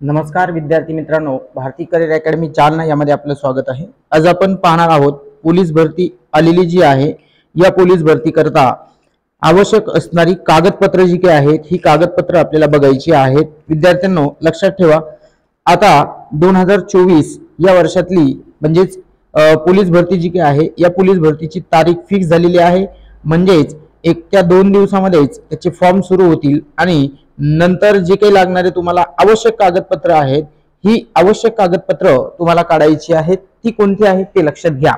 नमस्कार विद्यार्थी मित्रांनो, भारती करिअर अकॅडमी जालना यामध्ये आपलं स्वागत आहे। आज आपण पाहणार आहोत पोलीस भरती आलेली जी आहे, या पोलीस भरती करता आवश्यक असणारी कागदपत्र जी काही आहेत, ही कागदपत्र आपल्याला बघायची आहेत। विद्यार्थ्यांनो लक्षात ठेवा, आता 2024 या वर्षातली म्हणजेच पोलीस भरती जी काही आहे, या पोलीस भरतीची तारीख फिक्स झालेली आहे। म्हणजेच 1 ते 2 दिवसामध्येच त्याचे फॉर्म सुरू होतील आणि नंतर जे काही लागणारे तुम्हाला आवश्यक कागदपत्र आहेत, ही आवश्यक कागदपत्र तुम्हाला काढायची आहेत। ती कोणती आहेत ते लक्षात घ्या।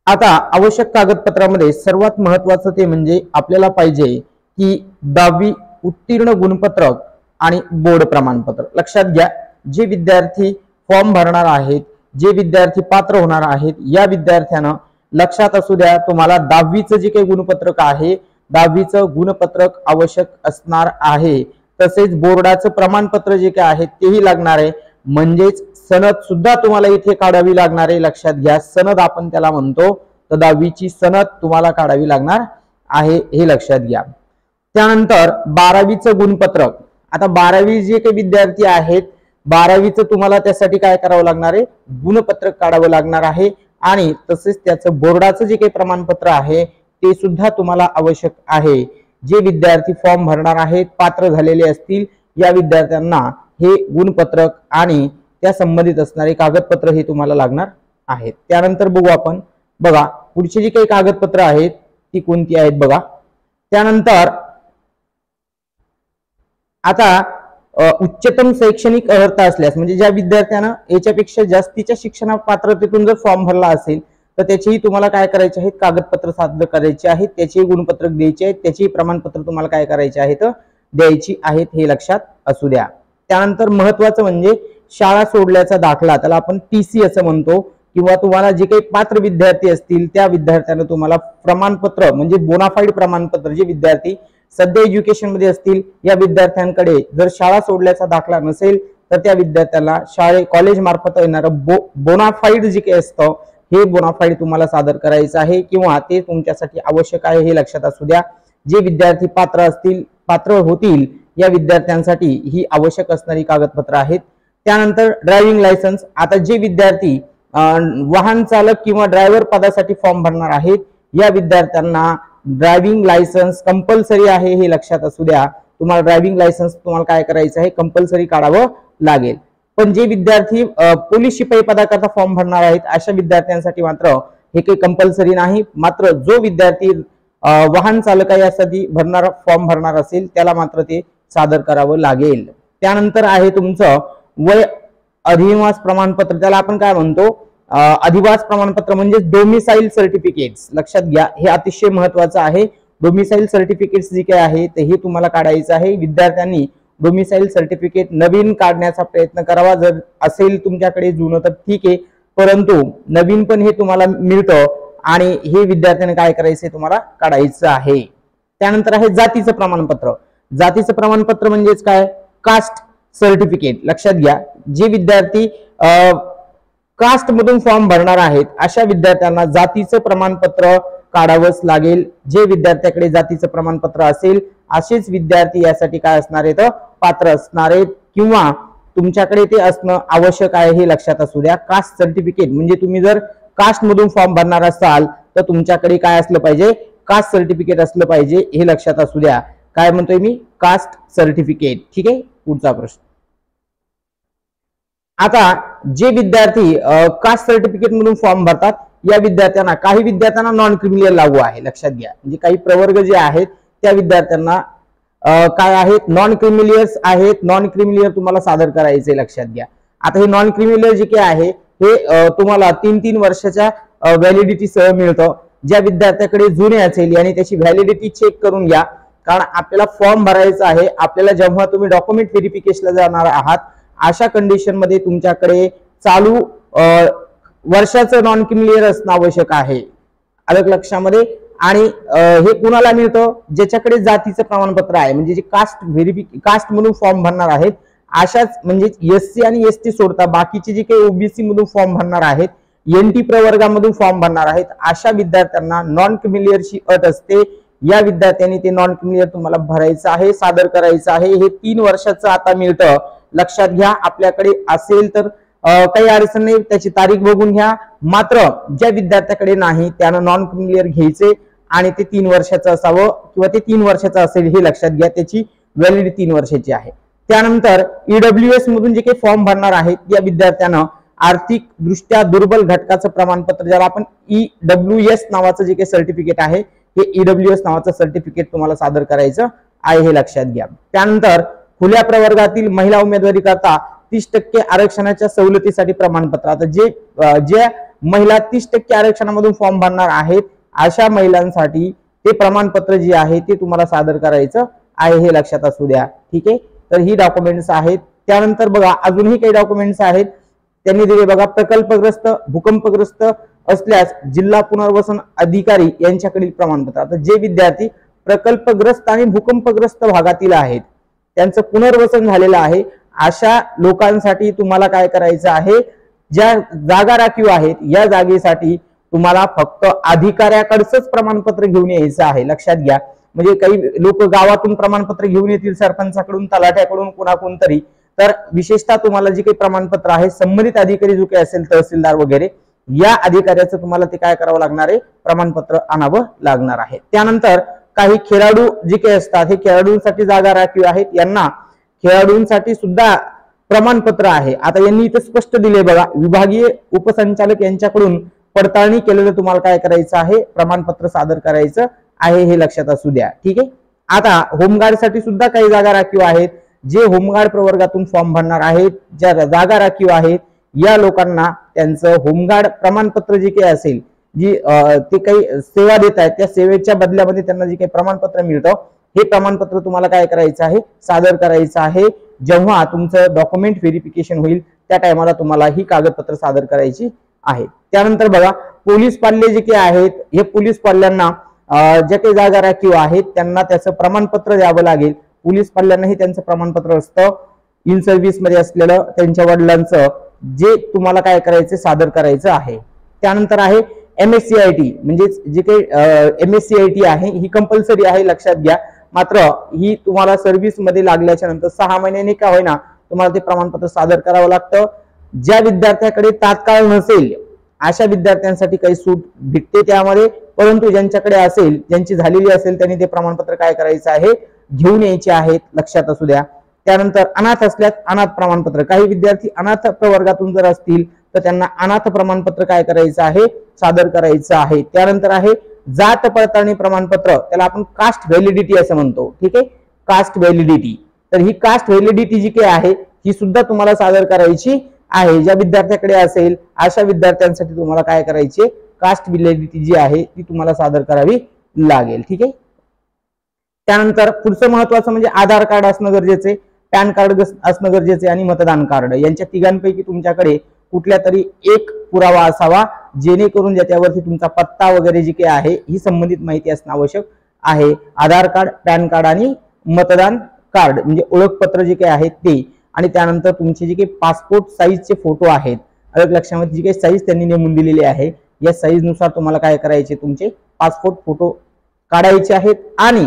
आता आवश्यक कागदपत्रामध्ये सर्वात महत्त्वाचं ते म्हणजे आपल्याला पाहिजे की 10वी उत्तीर्ण गुणपत्रक आणि बोर्ड प्रमाणपत्र। लक्षात घ्या, जे विद्यार्थी फॉर्म भरणार आहेत, जे विद्यार्थी पात्र होणार आहेत, या विद्यार्थ्यांना लक्षात असू द्या, तुम्हाला 10वीचं जे काही गुणपत्रक आहे, 10वीचं गुणपत्रक आवश्यक असणार आहे। तसेच बोर्डाचं प्रमाणपत्र जे काय आहे तेही लागणार आहे। म्हणजेच सनद सुद्धा तुम्हाला इथे काढावी लागणार आहे। लक्षात घ्या, सनद आपण त्याला म्हणतो, तर 10वीची सनद तुम्हाला काढावी लागणार आहे, हे लक्षात घ्या। त्यानंतर 12वीचं गुणपत्रक। आता 12वी जे काही विद्यार्थी आहेत, 12वीचं तुम्हाला त्यासाठी काय करावं लागणार आहे, गुणपत्रक काढावं लागणार आहे। आणि तसेच त्याचं बोर्डाचं जे काही प्रमाणपत्र आहे ते सुद्धा तुम्हाला आवश्यक आहे। जे विद्यार्थी फॉर्म भरणार आहेत, पात्र झालेले असतील, या विद्यार्थ्यांना हे गुणपत्रक आणि त्या संबंधित असणारे कागदपत्र हे तुम्हाला लागणार आहेत। त्यानंतर बघू आपण, बघा पुढची जी काही कागदपत्र आहेत ती कोणती आहेत बघा। त्यानंतर आता उच्चतम शैक्षणिक अर्हता असल्यास, म्हणजे ज्या विद्यार्थ्यांना याच्यापेक्षा जास्तीच्या शिक्षण पात्रतेतून जर फॉर्म भरला असेल तर त्याचेही तुम्हाला काय करायचे आहेत, कागदपत्र सादर करायचे आहेत, त्याचेही गुणपत्रक द्यायचे आहेत, त्याचेही प्रमाणपत्र तुम्हाला काय करायचे आहेत, द्यायची आहेत, हे लक्षात असू द्या। त्यानंतर महत्त्वाचं म्हणजे शाळा सोडल्याचा दाखला, त्याला आपण TC असं म्हणतो, किंवा तुम्हाला जे काही पात्र विद्यार्थी असतील त्या विद्यार्थ्यांना तुम्हाला प्रमाणपत्र म्हणजे बोनाफाईड प्रमाणपत्र, जे विद्यार्थी सध्या एज्युकेशन मध्ये असतील, या विद्यार्थ्यांकडे जर शाळा सोडल्याचा दाखला नसेल तर त्या विद्यार्थ्यांना कॉलेज मार्फत येणारं बोनाफाईड जे काही असतं, हे बोनाफाईड तुम्हाला सादर करायचं आहे, किंवा ते तुमच्यासाठी आवश्यक आहे, हे लक्षात असू द्या। जे विद्यार्थी पात्र होतील या विद्यार्थ्यांसाठी ही आवश्यक असणारी कागदपत्र आहेत। त्यानंतर ड्रायव्हिंग लायसन्स। आता जे विद्यार्थी वाहन चालक किंवा ड्रायव्हर पदासाठी फॉर्म भरणार आहेत, या विद्यार्थ्यांना ड्रायव्हिंग लायसन्स कंपल्सरी आहे, हे लक्षात असू द्या। तुम्हाला ड्रायव्हिंग लायसन्स तुम्हाला काय करायचं आहे, कंपल्सरी काढावं लागेल। पण जे विद्यार्थी पोलीस शिपाई पदाकरता फॉर्म भरणार आहेत, अशा विद्यार्थ्यांसाठी मात्र हे काही कंपल्सरी नाही। मात्र जो विद्यार्थी वाहन चालक यासाठी फॉर्म भरणार असेल त्याला मात्र ते सादर करावं लागेल। त्यानंतर आहे तुमचं वय अधिवास प्रमाणपत्र, त्याला आपण काय म्हणतो, अधिवास प्रमाणपत्र म्हणजे डोमिसाइल सर्टिफिकेट्स। लक्षात घ्या, हे अतिशय महत्त्वाचं आहे। डोमिसाइल सर्टिफिकेट्स जे काही आहे ते हे तुम्हाला काढायचं आहे। विद्यार्थ्यांनी डोमिसाइल सर्टिफिकेट नवीन काढण्याचा प्रयत्न करावा। जर असेल तुमच्याकडे जुनं तर ठीक आहे, परंतु नवीन पण हे तुम्हाला मिळतं आणि हे विद्यार्थ्यांनी काय करायचंय, तुम्हाला काढायचं आहे। त्यानंतर आहे जातीचं प्रमाणपत्र। जातीचं प्रमाणपत्र म्हणजेच काय, कास्ट सर्टिफिकेट। लक्षात घ्या, जे विद्यार्थी कास्ट मधून फॉर्म भरणार आहेत अशा विद्यार्थ्यांना जातीचं प्रमाणपत्र काढावंच लागेल। जे विद्यार्थ्याकडे जातीचं प्रमाणपत्र असेल असेच विद्यार्थी यासाठी काय असणार आहेत, पात्र असणार आहेत, किंवा तुमच्याकडे ते असणं आवश्यक आहे, हे लक्षात असू द्या। कास्ट सर्टिफिकेट म्हणजे तुम्ही जर कास्ट मधून फॉर्म भरणार असाल तर तुमच्याकडे काय असलं पाहिजे, कास्ट सर्टिफिकेट असलं पाहिजे, हे लक्षात असू द्या। काय म्हणतोय मी, कास्ट सर्टिफिकेट। ठीक आहे, पुढचा प्रश्न। आता जे विद्यार्थी कास्ट सर्टिफिकेट मधून फॉर्म भरतात या विद्यार्थ्यांना, काही विद्यार्थ्यांना नॉन क्रिमिनल लागू आहे। लक्षात घ्या, म्हणजे काही प्रवर्ग जे आहेत त्या विद्यार्थ्यांना काय आहेत, नॉन क्रिमिलियर्स आहेत। नॉन क्रिमिलियर तुम्हाला सादर करायचे, लक्षात घ्या। आता हे नॉन क्रिमिलियर जे काही आहे हे तुम्हाला 3 वर्षाच्या व्हॅलिडिटी सह मिळतं। ज्या विद्यार्थ्याकडे जुने असेल आणि त्याची व्हॅलिडिटी चेक करून घ्या, कारण आपल्याला फॉर्म भरायचा आहे। आपल्याला जेव्हा तुम्ही डॉक्युमेंट व्हेरिफिकेशनला जाणार आहात अशा कंडिशन मध्ये तुमच्याकडे चालू वर्षाचं नॉन क्रिमिलियर असणं आवश्यक आहे, अलग लक्षामध्ये। आणि हे कुणाला मिळतं, ज्याच्याकडे जातीचं प्रमाणपत्र आहे, म्हणजे जे कास्ट मधून फॉर्म भरणार आहेत अशाच, म्हणजे SC आणि ST सोडता बाकीचे जे काही OBC मधून फॉर्म भरणार आहेत, NT प्रवर्गामधून फॉर्म भरणार आहेत, अशा विद्यार्थ्यांना नॉन क्रिमिलियरची अट असते या विद्यार्थ्यांनी ते नॉन क्रिमिलियर तुम्हाला भरायचं आहे, सादर करायचं आहे। हे 3 वर्षाचं आता मिळतं, लक्षात घ्या। आपल्याकडे असेल तर काही अडचण नाही, त्याची तारीख बघून घ्या। मात्र ज्या विद्यार्थ्याकडे नाही त्यानं नॉन क्रिमिलियर घ्यायचे आणि ते 3 वर्षाचं असावं किंवा ते 3 वर्षाचं असेल हे लक्षात घ्या, त्याची व्हॅलिडिटी 3 वर्षाची आहे। त्यानंतर ईडब्ल्यूएस मधून जे काही फॉर्म भरणार आहेत या विद्यार्थ्यांना आर्थिक दृष्ट्या दुर्बल घटकाचं प्रमाणपत्र, ज्याला आपण ईडब्ल्यूएस नावाचं जे काही सर्टिफिकेट आहे हे ईडब्ल्यूएस नावाचं सर्टिफिकेट तुम्हाला सादर करायचं आहे, हे लक्षात घ्या। त्यानंतर खुल्या प्रवर्गातील महिला उमेदवारी करता 30% आरक्षणाच्या सवलतीसाठी प्रमाणपत्र, आता जे महिला 30% आरक्षणामधून फॉर्म भरणार आहेत अशा महिलांसाठी ते प्रमाणपत्र जे आहे ते तुम्हाला सादर करायचं आहे, हे लक्षात असू द्या। ठीक आहे, तर ही डॉक्युमेंट्स आहेत। त्यानंतर बघा अजूनही काही डॉक्युमेंट्स आहेत त्यांनी दिले बघा। प्रकल्पग्रस्त भूकंपग्रस्त असल्यास जिल्हा पुनर्वसन अधिकारी यांच्याकडील प्रमाणपत्र, आता जे विद्यार्थी प्रकल्पग्रस्त आणि भूकंपग्रस्त भागातील आहेत त्यांचं पुनर्वसन झालेलं आहे अशा लोकांसाठी तुम्हाला काय करायचं आहे, ज्या जागा राखीव आहेत या जागेसाठी तुम्हाला फक्त अधिकाऱ्याकडचंच प्रमाणपत्र घेऊन यायचं आहे, लक्षात घ्या। म्हणजे काही लोक गावातून प्रमाणपत्र घेऊन येतील, सरपंचाकडून, तलाठ्याकडून, कोणाकोणतरी, तर विशेषतः तुम्हाला जे काही प्रमाणपत्र आहे संबंधित अधिकारी जो काही असेल तहसीलदार वगैरे या अधिकाऱ्याचं तुम्हाला ते काय करावं लागणार आहे, प्रमाणपत्र आणावं लागणार आहे। त्यानंतर काही खेळाडू जे काही असतात हे खेळाडूंसाठी जागा राखीव आहेत, यांना खेळाडूंसाठी सुद्धा प्रमाणपत्र आहे। आता यांनी इथे स्पष्ट दिले बघा, विभागीय उपसंचालक यांच्याकडून पडताळणी केलेलं तुम्हाला काय करायचं आहे, प्रमाणपत्र सादर करायचं आहे, हे लक्षात असू द्या। ठीक आहे, आता होमगार्ड साठी सुद्धा काही जागा राखीव आहेत, जे होमगार्ड प्रवर्गातून फॉर्म भरणार आहेत, ज्या जागा राखीव आहेत या लोकांना त्यांचं होमगार्ड प्रमाणपत्र जे काही असेल, जी ते काही सेवा देत आहेत त्या सेवेच्या बदल्यामध्ये त्यांना जे काही प्रमाणपत्र मिळतं हे प्रमाणपत्र तुम्हाला काय करायचं आहे, सादर करायचं आहे। जेव्हा तुमचं डॉक्युमेंट व्हेरिफिकेशन होईल त्या टायमाला तुम्हाला ही कागदपत्र सादर करायची आहे। त्यानंतर बघा पोलीस पाल्य जे काही आहेत हे पोलीस पाल्यांना ज्या काही जागा राखीव आहेत त्यांना त्याचं प्रमाणपत्र द्यावं लागेल। पोलीस पाल्यांनाही त्यांचं प्रमाणपत्र असतं, इन सर्व्हिस मध्ये असलेलं त्यांच्या वडिलांचं, जे तुम्हाला काय करायचं सादर करायचं आहे। त्यानंतर आहे MSCIT, म्हणजे जे काही MSCIT आहे ही कंपल्सरी आहे, लक्षात घ्या। मात्र ही तुम्हाला सर्व्हिस मध्ये लागल्याच्या नंतर 6 महिन्यांनी का होईना तुम्हाला ते प्रमाणपत्र सादर करावं लागतं। ज्या विद्यार्थ्याकडे तात्काळ नसेल अशा विद्यार्थ्यांसाठी काही सूट भेटते त्यामध्ये, परंतु ज्यांच्याकडे असेल, ज्यांची झालेली असेल त्यांनी ते प्रमाणपत्र काय करायचं आहे, घेऊन यायचे आहेत, लक्षात असू द्या। त्यानंतर अनाथ असल्यास अनाथ प्रमाणपत्र, काही विद्यार्थी अनाथ प्रवर्गातून जर असतील तर त्यांना अनाथ प्रमाणपत्र काय करायचं आहे, सादर करायचं आहे। त्यानंतर आहे जात पडताळणी प्रमाणपत्र, त्याला आपण कास्ट व्हॅलिडिटी असं म्हणतो। ठीक आहे, कास्ट व्हॅलिडिटी, तर ही कास्ट व्हॅलिडिटी जी काही आहे ही सुद्धा तुम्हाला सादर करायची आहे। ज्या विद्यार्थ्याकडे असेल अशा विद्यार्थ्यांसाठी तुम्हाला काय करायची, कास्ट व्हॅलिडिटी जी आहे ती तुम्हाला सादर करावी लागेल। ठीक आहे, त्यानंतर पुढचं महत्वाचं म्हणजे आधार कार्ड असणं गरजेचे, पॅन कार्ड असणं गरजेचे आणि मतदान कार्ड, यांच्या तिघांपैकी तुमच्याकडे कुठल्या तरी एक पुरावा असावा, जेणेकरून ज्याच्यावरती तुमचा पत्ता वगैरे जी काही आहे ही संबंधित माहिती असणं आवश्यक आहे। आधार कार्ड, पॅन कार्ड आणि मतदान कार्ड म्हणजे ओळखपत्र जे काही आहे ते, आणि त्यानंतर तुमचे जे काही पासपोर्ट साईजचे फोटो आहेत, अलग लक्षामध्ये जी काही साईज त्यांनी नेमून दिलेली आहे या साईज नुसार तुम्हाला काय करायचे, तुमचे पासपोर्ट फोटो काढायचे आहेत आणि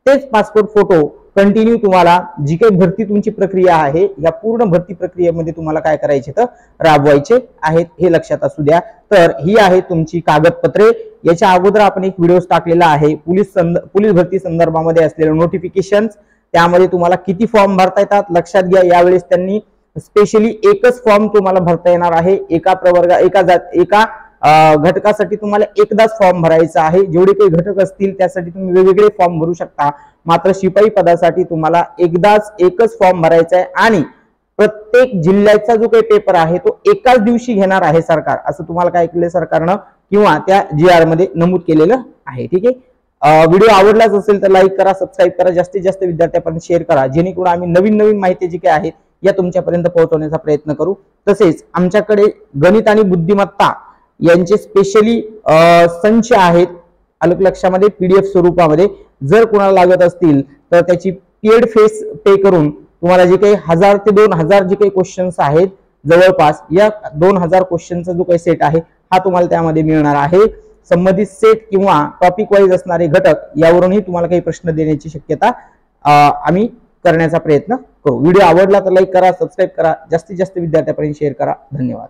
तेच पासपोर्ट फोटो कंटिन्यू तुम्हाला जी काही भरती तुमची प्रक्रिया आहे या पूर्ण भरती प्रक्रियेमध्ये तुम्हाला काय करायचे तर राबवायचे आहेत, हे लक्षात असू द्या। तर ही आहे तुमची कागदपत्रे। याच्या अगोदर आपण एक व्हिडिओ टाकलेला आहे पोलीस भरती संदर्भामध्ये असलेले नोटिफिकेशन, त्यामध्ये तुम्हाला किती फॉर्म भरता येतात लक्षात घ्या। यावेळेस त्यांनी स्पेशली एकच फॉर्म तुम्हाला भरता येणार आहे, एका घटकासाठी तुम्हाला एकदाच फॉर्म भरायचा आहे। जेवढे काही घटक असतील त्यासाठी तुम्ही वेगवेगळे फॉर्म भरू शकता, मात्र शिपाई पदासाठी तुम्हाला एकच फॉर्म भरायचा आहे आणि प्रत्येक जिल्ह्याचा जो काही पेपर आहे तो एकाच दिवशी घेणार आहे सरकार, असं तुम्हाला काय केलं सरकारनं किंवा त्या GR मध्ये नमूद केलेलं आहे। ठीक आहे, व्हिडिओ आवडलाच असेल तर लाईक करा, सबस्क्राईब करा, जास्तीत जास्त विद्यार्थ्यांपर्यंत शेअर करा, जेणेकरून आम्ही नवीन माहिती जी काही आहे या तुमच्यापर्यंत पोहोचवण्याचा प्रयत्न करू। तसेच आमच्याकडे गणित आणि बुद्धिमत्ता यांचे स्पेशली संच आहेत अलग लक्षामध्ये PDF स्वरूपामध्ये, जर कोणाला लागत असतील तर त्याची पेड फेस पे करून तुम्हाला जे काही 1000 ते 2000 जे काही क्वेश्चन्स आहेत जवळपास या 2000 क्वेश्चनचा जो काही सेट आहे हा तुम्हाला त्यामध्ये मिळणार आहे। संबंधित सेट किंवा टॉपिक वाईज असणारे घटक यावरूनही तुम्हाला काही प्रश्न देण्याची शक्यता आम्ही करण्याचा प्रयत्न करू। व्हिडिओ आवडला तर लाईक करा, सबस्क्राईब करा, जास्तीत जास्त विद्यार्थ्यांपर्यंत शेअर करा। धन्यवाद।